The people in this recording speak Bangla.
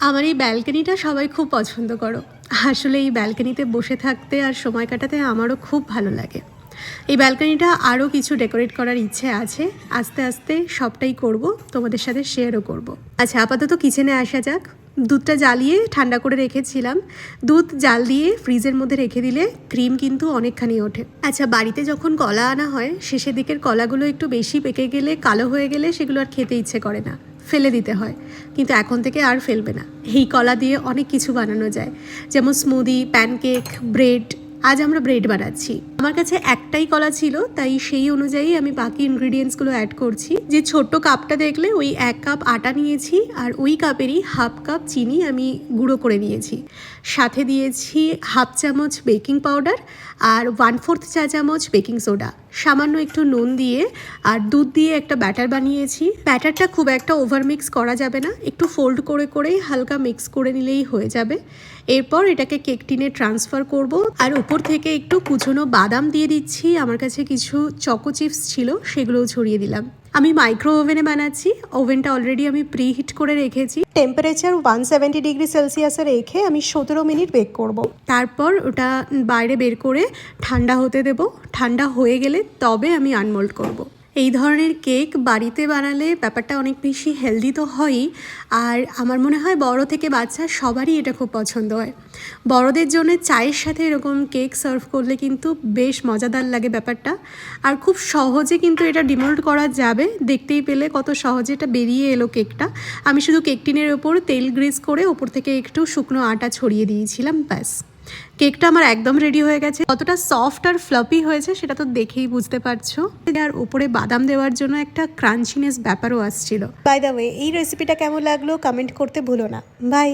আমার এই ব্যালকনিটা সবাই খুব পছন্দ করো। আসলে এই ব্যালকনিতে বসে থাকতে আর সময় কাটাতে আমারও খুব ভালো লাগে। এই ব্যালকনিটা আরও কিছু ডেকোরেট করার ইচ্ছে আছে, আস্তে আস্তে সবটাই করব, তোমাদের সাথে শেয়ারও করব। আচ্ছা, আপাতত কিচেনে আসা যাক। দুধটা জ্বালিয়ে ঠান্ডা করে রেখেছিলাম। দুধ জাল দিয়ে ফ্রিজের মধ্যে রেখে দিলে ক্রিম কিন্তু অনেকখানি ওঠে। আচ্ছা, বাড়িতে যখন কলা আনা হয় শেষের দিকের কলাগুলো একটু বেশি পেকে গেলে, কালো হয়ে গেলে সেগুলো আর খেতে ইচ্ছে করে না, ফেলে দিতে হয়। কিন্তু এখন থেকে আর ফেলবে না। এই কলা দিয়ে অনেক কিছু বানানো যায়, যেমন স্মুদি, প্যানকেক, ব্রেড। আজ আমরা ব্রেড বানাচ্ছি। আমার কাছে একটাই কলা ছিল, তাই সেই অনুযায়ী আমি বাকি ইনগ্রিডিয়েন্টসগুলো অ্যাড করছি। যে ছোট্ট কাপটা দেখলে, ওই 1 কাপ আটা নিয়েছি, আর ওই কাপেরই হাফ কাপ চিনি আমি গুঁড়ো করে নিয়েছি। সাথে দিয়েছি হাফ চামচ বেকিং পাউডার আর 1/4 চা চামচ বেকিং সোডা, সামান্য একটু নুন দিয়ে আর দুধ দিয়ে একটা ব্যাটার বানিয়েছি। ব্যাটারটা খুব একটা ওভার মিক্স করা যাবে না, একটু ফোল্ড করে করেই হালকা মিক্স করে নিলেই হয়ে যাবে। এরপর এটাকে কেক টিনে ট্রান্সফার করব, আর উপর থেকে একটু কুচনো বাদাম দিয়ে দিচ্ছি। আমার কাছে কিছু চকো চিপস ছিল, সেগুলোও ছড়িয়ে দিলাম। আমি মাইক্রো ওভেনে বানাচ্ছি। ওভেনটা অলরেডি আমি প্রি হিট করে রেখেছি। টেম্পারেচার 170 ডিগ্রি সেলসিয়াসে রেখে আমি 17 মিনিট বেক করব। তারপর ওটা বাইরে বের করে ঠান্ডা হতে দেব। ঠান্ডা হয়ে গেলে তবে আমি আনমোল্ড করব। এই ধরনের কেক বাড়িতে বানালে ব্যাপারটা অনেক বেশি হেলদি তো হয়ই, আর আমার মনে হয় বড় থেকে বাচ্চা সবারই এটা খুব পছন্দ হয়। বড়দের জন্য চায়ের সাথে এরকম কেক সার্ভ করলে কিন্তু বেশ মজাদার লাগে ব্যাপারটা। আর খুব সহজে কিন্তু এটা ডিমোল্ড করা যাবে। দেখতেই পেলে কত সহজে এটা বেরিয়ে এলো কেকটা। আমি শুধু কেক টিনের ওপর তেল গ্রিজ করে ওপর থেকে একটু শুকনো আটা ছড়িয়ে দিয়েছিলাম, ব্যাস। কেকটা আমার একদম রেডি হয়ে গেছে। কতটা সফট আর ফ্লাফি হয়েছে সেটা তো দেখেই বুঝতে পারছো। আর উপরে বাদাম দেওয়ার জন্য একটা ক্রাঞ্চিনেস ব্যাপারও আসছিল। বাই দ্য ওয়ে, এই রেসিপিটা কেমন লাগলো কমেন্ট করতে ভুলো না। বাই।